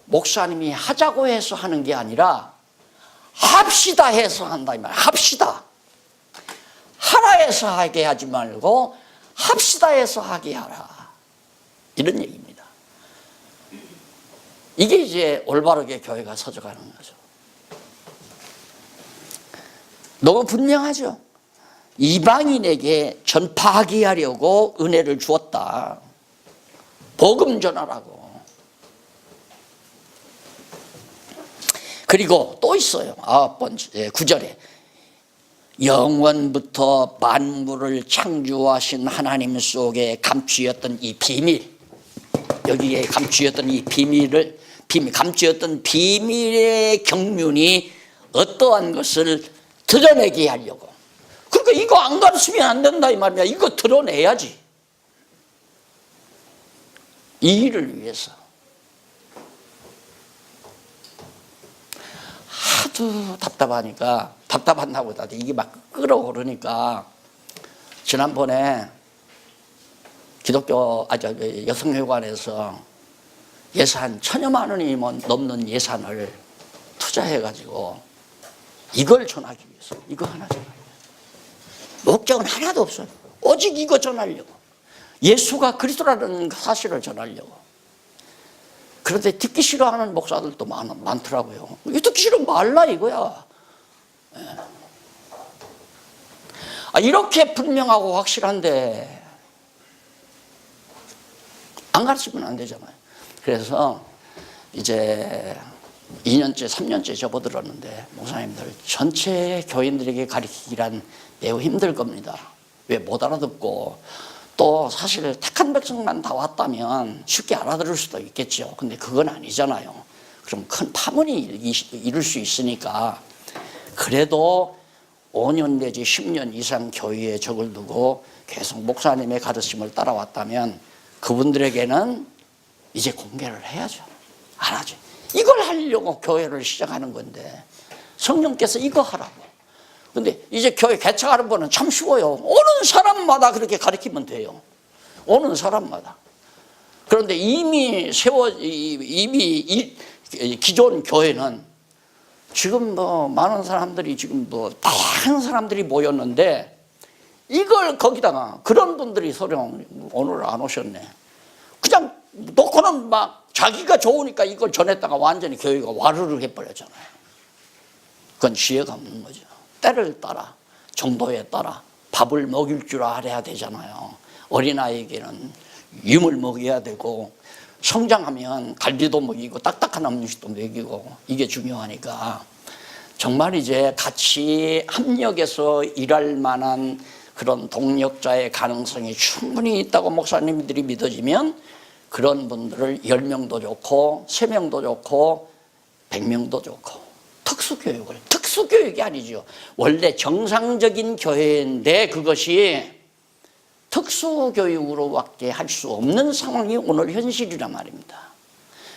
목사님이 하자고 해서 하는 게 아니라 합시다 해서 한다 이 말이야. 합시다. 하라 해서 하게 하지 말고 합시다 해서 하게 하라. 이런 얘기입니다. 이게 이제 올바르게 교회가 서져가는 거죠. 너무 분명하죠. 이방인에게 전파하게 하려고 은혜를 주었다. 복음 전하라고. 그리고 또 있어요. 9번째 9절에 영원부터 만물을 창조하신 하나님 속에 감추었던 이 비밀, 여기에 감추었던 이 감추었던 비밀의 경륜이 어떠한 것을 드러내게 하려고. 그러니까 이거 안 가르치면 안 된다 이 말이야. 이거 드러내야지. 이 일을 위해서. 하도 답답한다고 이게 막 끓어오르니까 지난번에 기독교 여성회관에서 예산 1,000여만 원이 넘는 예산을 투자해가지고 이걸 전하기 위해서, 이거 하나 전하기 위해서. 목적은 하나도 없어요. 오직 이거 전하려고. 예수가 그리스도라는 사실을 전하려고. 그런데 듣기 싫어하는 목사들도 많더라고요. 듣기 싫으면 말라 이거야. 이렇게 분명하고 확실한데 안 가르치면 안 되잖아요. 그래서 이제 2년째 3년째 접어들었는데 목사님들 전체 교인들에게 가르치기란 매우 힘들 겁니다. 왜 못 알아듣고, 또 사실 택한 백성만 다 왔다면 쉽게 알아들을 수도 있겠죠. 근데 그건 아니잖아요. 그럼 큰 파문이 일을 수 있으니까 그래도 5년 내지 10년 이상 교회에 적을 두고 계속 목사님의 가르침을 따라왔다면 그분들에게는 이제 공개를 해야죠. 알아죠. 이걸 하려고 교회를 시작하는 건데 성령께서 이거 하라고. 근데 이제 교회 개척하는 거는 참 쉬워요. 오는 사람마다 그렇게 가르치면 돼요. 오는 사람마다. 그런데 이미 기존 교회는 지금 많은 사람들이 다양한 사람들이 모였는데 이걸 거기다가 그런 분들이 소령 오늘 안 오셨네. 그냥 놓고는 막 자기가 좋으니까 이걸 전했다가 완전히 교회가 와르르 해버렸잖아요. 그건 지혜가 없는 거죠. 때를 따라, 정도에 따라 밥을 먹일 줄 알아야 되잖아요. 어린아이에게는 유물 먹여야 되고, 성장하면 갈비도 먹이고 딱딱한 음식도 먹이고, 이게 중요하니까 정말 이제 같이 협력해서 일할 만한 그런 동력자의 가능성이 충분히 있다고 목사님들이 믿어지면 그런 분들을 10명도 좋고 3명도 좋고 100명도 좋고 특수교육이 아니죠. 원래 정상적인 교회인데 그것이 특수교육으로밖에 할 수 없는 상황이 오늘 현실이란 말입니다.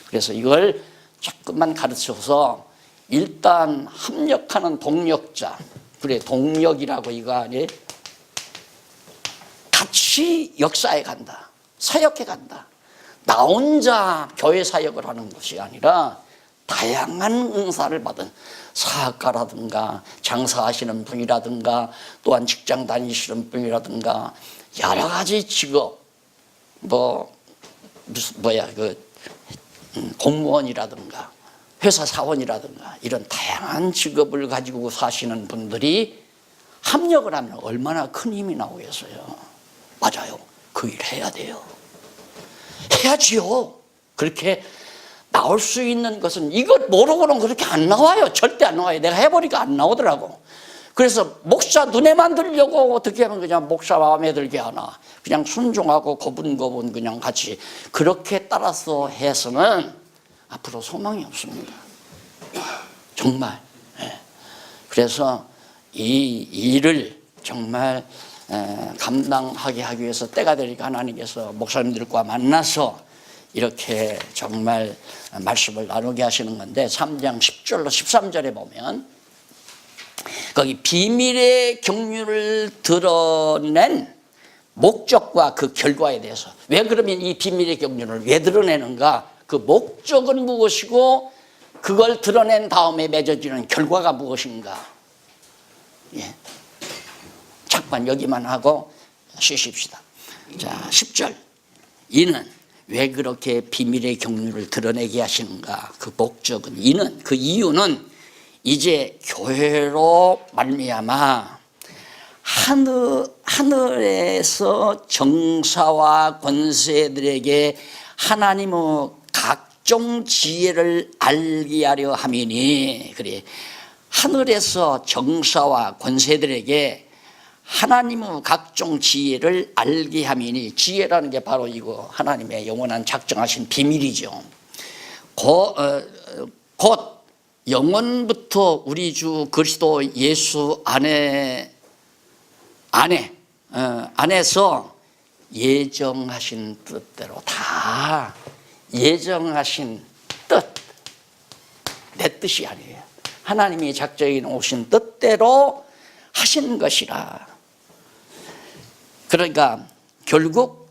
그래서 이걸 조금만 가르쳐서 일단 합력하는 동력자, 그래 동력이라고 이거 아니? 같이 역사에 간다, 사역해 간다. 나 혼자 교회 사역을 하는 것이 아니라 다양한 은사를 받은 사학가라든가 장사하시는 분이라든가 또한 직장 다니시는 분이라든가 여러 가지 직업, 공무원이라든가 회사 사원이라든가 이런 다양한 직업을 가지고 사시는 분들이 합력을 하면 얼마나 큰 힘이 나오겠어요. 맞아요. 그 일 해야 돼요. 해야지요. 그렇게 나올 수 있는 것은 이것 모르고는 그렇게 안 나와요. 절대 안 나와요. 내가 해보니까 안 나오더라고. 그래서 목사 눈에만 들려고 어떻게 하면 그냥 목사 마음에 들게 하나. 그냥 순종하고 고분고분 그냥 같이 그렇게 따라서 해서는 앞으로 소망이 없습니다. 정말. 그래서 이 일을 정말 감당하게 하기 위해서 때가 되니까 하나님께서 목사님들과 만나서 이렇게 정말 말씀을 나누게 하시는 건데 3장 10절로 13절에 보면 거기 비밀의 경륜을 드러낸 목적과 그 결과에 대해서 왜 그러면 이 비밀의 경륜을 왜 드러내는가, 그 목적은 무엇이고 그걸 드러낸 다음에 맺어지는 결과가 무엇인가. 잠깐 여기만 하고 쉬십시다. 자, 10절. 이는 왜 그렇게 비밀의 경륜을 드러내게 하시는가. 그 목적은, 이는, 그 이유는 이제 교회로 말미암아 하늘에서 정사와 권세들에게 하나님의 각종 지혜를 알게 하려 함이니. 그래, 하늘에서 정사와 권세들에게 하나님의 각종 지혜를 알게 함이니. 지혜라는 게 바로 이거 하나님의 영원한 작정하신 비밀이죠. 곧 영원부터 우리 주 그리스도 예수 안에서 예정하신 뜻대로, 다 예정하신 뜻, 내 뜻이 아니에요. 하나님이 작정해 놓으신 뜻대로 하신 것이라. 그러니까 결국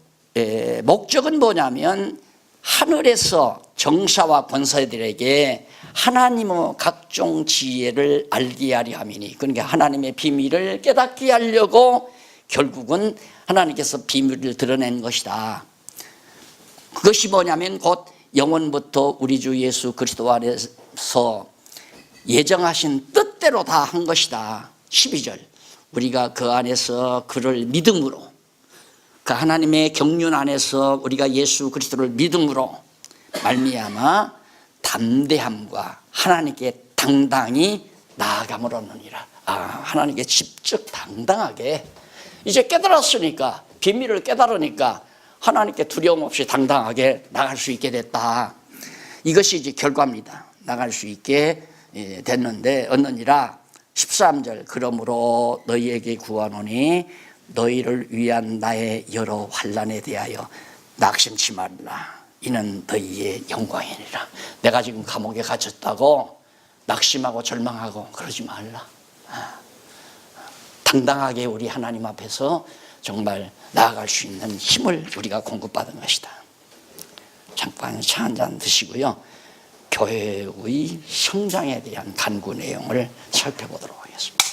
목적은 뭐냐면 하늘에서 정사와 권세들에게 하나님의 각종 지혜를 알게 하려 함이니. 그러니까 하나님의 비밀을 깨닫게 하려고 결국은 하나님께서 비밀을 드러낸 것이다. 그것이 뭐냐면 곧 영원부터 우리 주 예수 그리스도 안에서 예정하신 뜻대로 다 한 것이다. 12절. 우리가 그 안에서 그를 믿음으로, 그 하나님의 경륜 안에서 우리가 예수 그리스도를 믿음으로 말미암아 담대함과 하나님께 당당히 나아감을 얻느니라. 하나님께 직접 당당하게 이제 깨달았으니까, 비밀을 깨달으니까 하나님께 두려움 없이 당당하게 나갈 수 있게 됐다. 이것이 이제 결과입니다. 나갈 수 있게 됐는데 얻느니라. 13절. 그러므로 너희에게 구하노니 너희를 위한 나의 여러 환난에 대하여 낙심치 말라. 이는 너희의 영광이니라. 내가 지금 감옥에 갇혔다고 낙심하고 절망하고 그러지 말라. 당당하게 우리 하나님 앞에서 정말 나아갈 수 있는 힘을 우리가 공급받은 것이다. 잠깐 차 한잔 드시고요, 교회의 성장에 대한 간구 내용을 살펴보도록 하겠습니다.